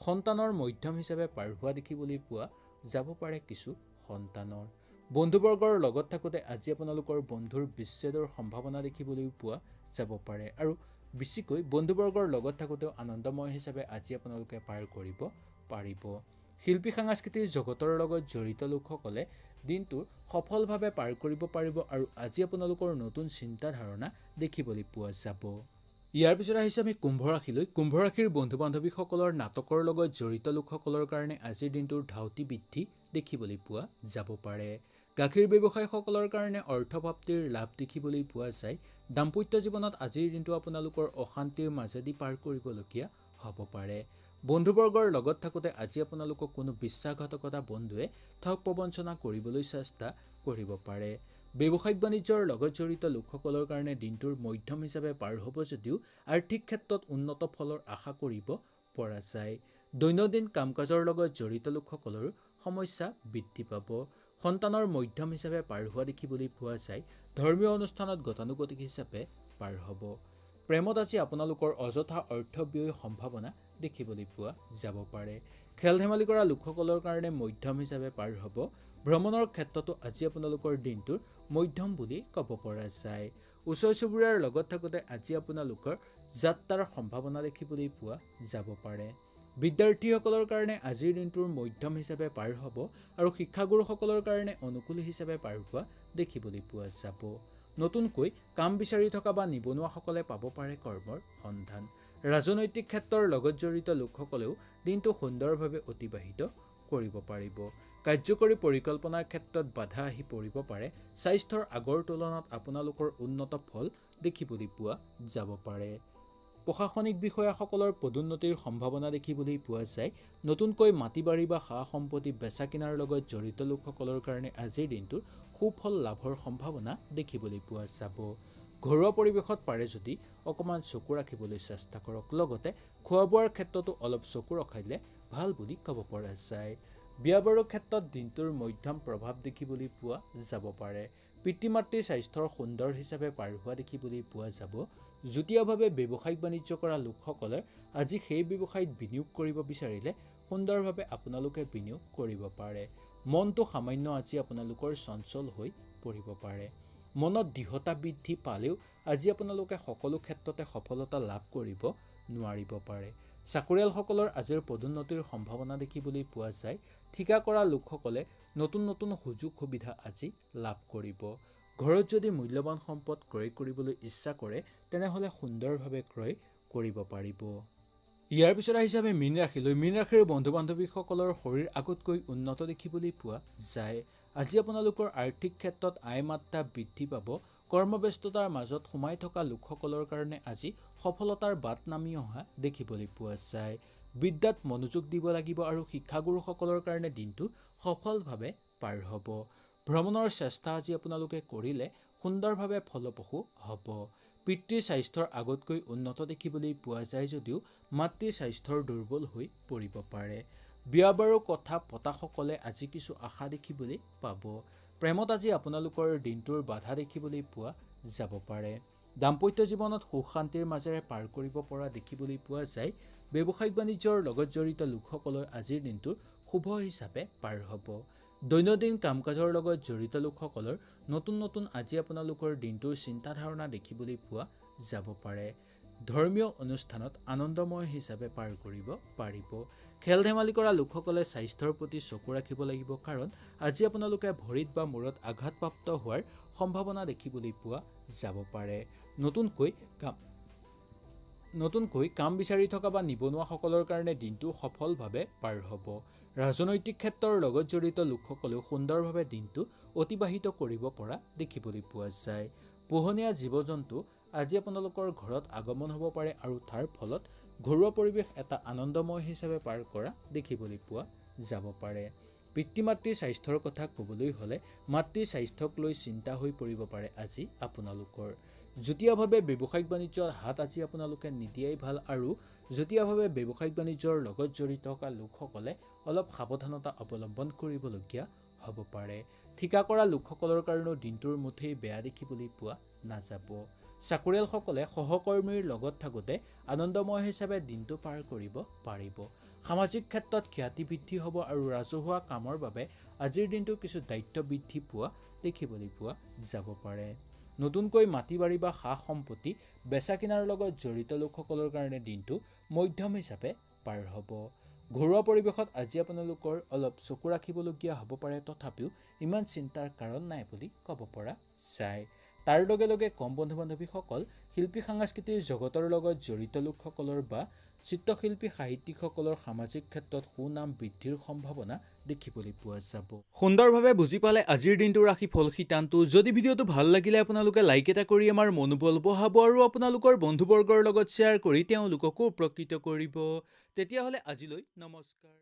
সন্তানৰ মধ্যম হিচাপে পাৰ হোৱা দেখিবলৈ পোৱা যাব পাৰে কিছু সন্তানৰ। বন্ধুবৰ্গৰ লগত থাকোঁতে আজি আপোনালোকৰ বন্ধুৰ বিচ্ছেদৰ সম্ভাৱনা দেখিবলৈ পোৱা যাব পাৰে আৰু বেছিকৈ বন্ধুবৰ্গৰ লগত থাকোঁতেও আনন্দময় হিচাপে আজি আপোনালোকে পাৰ কৰিব পাৰিব। শিল্পী সাংস্কৃতিক জগতৰ লগত জড়িত লোকসকলে দিনটো সফলভাৱে পাৰ কৰিব পাৰিব আৰু আজি আপোনালোকৰ নতুন চিন্তাধাৰণা দেখিবলৈ পোৱা যাব। ইয়াৰ পিছত আহিছে আমি কুম্ভ ৰাশিলৈ। কুম্ভ ৰাশিৰ বন্ধু বান্ধৱীসকলৰ নাটকৰ লগত জড়িত লোকসকলৰ কাৰণে আজিৰ দিনটোৰ ধাউতি বৃদ্ধি দেখিবলৈ পোৱা যাব পাৰে। গাখীৰ ব্যৱসায়ীসকলৰ কাৰণে অৰ্থপ্ৰাপ্তিৰ লাভ দেখিবলৈ পোৱা যায়। দাম্পত্য জীৱনত আজিৰ দিনটো আপোনালোকৰ অশান্তিৰ মাজেদি পাৰ কৰিবলগীয়া হ'ব পাৰে। বন্ধুবৰ্গৰ লগত থাকোঁতে আজি আপোনালোকক কোনো বিশ্বাসঘাতকতা বন্ধুৱে ঠগ প্ৰবঞ্চনা কৰিবলৈ চেষ্টা কৰিব পাৰে। ব্যৱসায়িক বাণিজ্যৰ লগত জড়িত লোকসকলৰ কাৰণে দিনটোৰ মধ্যম হিচাপে পাৰ হ'ব যদিও আৰ্থিক ক্ষেত্ৰত উন্নত ফলৰ আশা কৰিব পৰা যায়। দৈনন্দিন কাম কাজৰ লগত জড়িত লোকসকলৰ সমস্যা বৃদ্ধি পাব। সন্তানৰ মধ্যম হিচাপে পাৰ হোৱা দেখিবলৈ পোৱা যায়। ধৰ্মীয় অনুষ্ঠানত গতানুগতিক হিচাপে পাৰ হ'ব। প্ৰেমত আজি আপোনালোকৰ অযথা অৰ্থ ব্যয়ৰ সম্ভাৱনা দেখিবলৈ পোৱা যাব পাৰে। খেল ধেমালি কৰা লোকসকলৰ কাৰণে মধ্যম হিচাপে পাৰ হ'ব। ভ্ৰমণৰ ক্ষেত্ৰতো আজি আপোনালোকৰ দিনটোৰ মধ্যম বুলি ক'ব পৰা যায়। ওচৰ চুবুৰীয়াৰ লগত থাকোঁতে আজি আপোনালোকৰ যাত্ৰাৰ সম্ভাৱনা দেখিবলৈ পোৱা যাব পাৰে। বিদ্যাৰ্থীসকলৰ কাৰণে আজিৰ দিনটোৰ মধ্যম হিচাপে পাৰ হ'ব আৰু শিক্ষাগুৰুসকলৰ কাৰণে অনুকূল হিচাপে পাৰ হোৱা দেখিবলৈ পোৱা যাব। নতুনকৈ কাম বিচাৰি থকা বা নিবনুৱাসকলে পাব পাৰে কৰ্মৰ সন্ধান। ৰাজনৈতিক ক্ষেত্ৰৰ লগত জড়িত লোকসকলেও দিনটো সুন্দৰভাৱে অতিবাহিত কৰিব পাৰিব। কাৰ্যকৰী পৰিকল্পনাৰ ক্ষেত্ৰত বাধা আহি পৰিব পাৰে। স্বাস্থ্যৰ আগৰ তুলনাত আপোনালোকৰ উন্নত ফল দেখিবলৈ পোৱা যাব পাৰে। প্ৰশাসনিক বিষয়াসকলৰ পদোন্নতিৰ সম্ভাৱনা দেখিবলৈ পোৱা যায়। নতুনকৈ মাটি বাৰী বা সা সম্পত্তি বেচা কিনাৰ লগত জড়িত লোকসকলৰ কাৰণে আজিৰ দিনটোৰ সুফল লাভৰ সম্ভাৱনা দেখিবলৈ পোৱা যাব। ঘৰুৱা পৰিৱেশত পাৰে যদি অকণমান চকু ৰাখিবলৈ চেষ্টা কৰক। লগতে খোৱা বোৱাৰ ক্ষেত্ৰতো অলপ চকু ৰখালে ভাল বুলি ক'ব পৰা যায়। বিয়া বাৰুৰ ক্ষেত্ৰত দিনটোৰ মধ্যম প্ৰভাৱ দেখিবলৈ পোৱা যাব পাৰে। পিতৃ মাতৃৰ স্বাস্থ্যৰ সুন্দৰ হিচাপে পাৰ হোৱা দেখিবলৈ পোৱা যাব। যুটীয়াভাৱে ব্যৱসায়িক বাণিজ্য কৰা লোকসকলে আজি সেই ব্যৱসায়ত বিনিয়োগ কৰিব বিচাৰিলে সুন্দৰভাৱে আপোনালোকে বিনিয়োগ কৰিব পাৰে। মনটো সামান্য আজি আপোনালোকৰ চঞ্চল হৈ পৰিব পাৰে। মনত দৃঢ়তা বৃদ্ধি পালেও আজি আপোনালোকে সকলো ক্ষেত্ৰতে সফলতা লাভ কৰিব নোৱাৰিব পাৰে। চাকৰিয়ালসকলৰ আজিৰ পদোন্নতিৰ সম্ভাৱনা দেখিবলৈ পোৱা যায়। ঠিকা কৰা লোকসকলে নতুন নতুন সুযোগ সুবিধা আজি লাভ কৰিব। ঘৰত যদি মূল্যৱান সম্পদ ক্ৰয় কৰিবলৈ ইচ্ছা কৰে তেনেহ'লে সুন্দৰভাৱে ক্ৰয় কৰিব পাৰিব। ইয়াৰ পিছত আহিছে আমি মীন ৰাশিলৈ। মীন ৰাশিৰ বন্ধু বান্ধৱীসকলৰ শৰীৰ আগতকৈ উন্নত দেখিবলৈ পোৱা যায়। আজি আপোনালোকৰ আৰ্থিক ক্ষেত্ৰত আয় মাত্ৰা বৃদ্ধি পাব। কৰ্মব্যস্ততাৰ মাজত সোমাই থকা লোকসকলৰ কাৰণে আজি সফলতাৰ বাট নামি অহা দেখিবলৈ পোৱা যায়। বিদ্যাত মনোযোগ দিব লাগিব আৰু শিক্ষাগুৰুসকলৰ কাৰণে দিনটো সফলভাৱে পাৰ হ'ব। ভ্ৰমণৰ চেষ্টা আজি আপোনালোকে কৰিলে সুন্দৰভাৱে ফলপ্ৰসূ হ'ব। পিতৃৰ স্বাস্থ্যৰ আগতকৈ উন্নত দেখিবলৈ পোৱা যায় যদিও মাতৃৰ স্বাস্থ্যৰ দুৰ্বল হৈ পৰিব পাৰে। বিয়া বাৰুৰ কথা পতাসকলে আজি কিছু আশা দেখিবলৈ পাব। প্ৰেমত আজি আপোনালোকৰ দিনটোৰ বাধা দেখিবলৈ পোৱা যাব পাৰে। দাম্পত্য জীৱনত সুখ শান্তিৰ মাজেৰে পাৰ কৰিব পৰা দেখিবলৈ পোৱা যায়। ব্যৱসায়িক বাণিজ্যৰ লগত জড়িত লোকসকলৰ আজিৰ দিনটো শুভ হিচাপে পাৰ হ'ব। দৈনন্দিন কাম কাজৰ লগত জড়িত লোকসকলৰ নতুন আজি আপোনালোকৰ দিনটোৰ চিন্তাধাৰণা দেখিবলৈ পোৱা যাব পাৰে। ধৰ্মীয় অনুষ্ঠানত আনন্দময় হিচাপে পাৰ কৰিব পাৰিব। খেল ধেমালি কৰা লোকসকলে স্বাস্থ্যৰ প্ৰতি চকু ৰাখিব লাগিব, কাৰণ আজি আপোনালোকে ভৰিত বা মূৰত আঘাতপ্ৰাপ্ত হোৱাৰ সম্ভাৱনা দেখিবলৈ পোৱা যাব পাৰে। নতুনকৈ কাম বিচাৰি থকা বা নিবনুৱাসকলৰ কাৰণে দিনটো সফলভাৱে পাৰ হ'ব। ৰাজনৈতিক ক্ষেত্ৰৰ লগত জড়িত লোকসকলেও সুন্দৰভাৱে দিনটো অতিবাহিত কৰিব পৰা দেখিবলৈ পোৱা যায়। পোহনীয়া জীৱ জন্তু আজি আপোনালোকৰ ঘৰত আগমন হ'ব পাৰে আৰু তাৰ ফলত ঘৰুৱা পৰিৱেশ এটা আনন্দময় হিচাপে পাৰ কৰা দেখিবলৈ পোৱা যাব পাৰে। পিতৃ মাতৃৰ স্বাস্থ্যৰ কথা ক'বলৈ হ'লে মাতৃৰ স্বাস্থ্যক লৈ চিন্তা হৈ পৰিব পাৰে আজি আপোনালোকৰ। যুটীয়াভাৱে ব্যৱসায়িক বাণিজ্যৰ হাত আজি আপোনালোকে নিদিয়াই ভাল, আৰু যুটীয়াভাৱে ব্যৱসায়িক বাণিজ্যৰ লগত জড়িত থকা লোকসকলে অলপ সাৱধানতা অৱলম্বন কৰিবলগীয়া হ'ব পাৰে। ঠিকা কৰা লোকসকলৰ কাৰণেও দিনটোৰ মুঠেই বেয়া দেখিবলৈ পোৱা নাযাব। চাকৰিয়ালসকলে সহকৰ্মীৰ লগত থাকোঁতে আনন্দময় হিচাপে দিনটো পাৰ কৰিব পাৰিব। সামাজিক ক্ষেত্ৰত খ্যাতি বৃদ্ধি হ'ব আৰু ৰাজহুৱা কামৰ বাবে আজিৰ দিনটো কিছু দায়িত্ব বৃদ্ধি পোৱা দেখিবলৈ পোৱা যাব পাৰে। নতুনকৈ মাটি বাৰী বা সা সম্পত্তি বেচা কিনাৰ লগত জড়িত লোকসকলৰ কাৰণে দিনটো মধ্যম হিচাপে পাৰ হ'ব। ঘৰুৱা পৰিৱেশত আজি আপোনালোকৰ অলপ চকু ৰাখিবলগীয়া হ'ব পাৰে, তথাপিও ইমান চিন্তাৰ কাৰণ নাই বুলি ক'ব পৰা যায়। তাৰ লগে লগে কম বন্ধু বান্ধৱীসকল শিল্পী সাংস্কৃতিক জগতৰ লগত জড়িত লোকসকলৰ বা চিত্ৰশিল্পী সাহিত্যিকসকলৰ সামাজিক ক্ষেত্ৰত সুনাম বৃদ্ধিৰ সম্ভাৱনা দেখিবলৈ পোৱা যাব। সুন্দৰভাৱে বুজি পালে আজিৰ দিনটোৰ ৰাশিফল শিতানটো। যদি ভিডিঅ'টো ভাল লাগিলে আপোনালোকে লাইক এটা কৰি আমাৰ মনোবল বঢ়াব আৰু আপোনালোকৰ বন্ধুবৰ্গৰ লগত শ্বেয়াৰ কৰি তেওঁলোককো উপকৃত কৰিব। তেতিয়াহ'লে আজিলৈ নমস্কাৰ।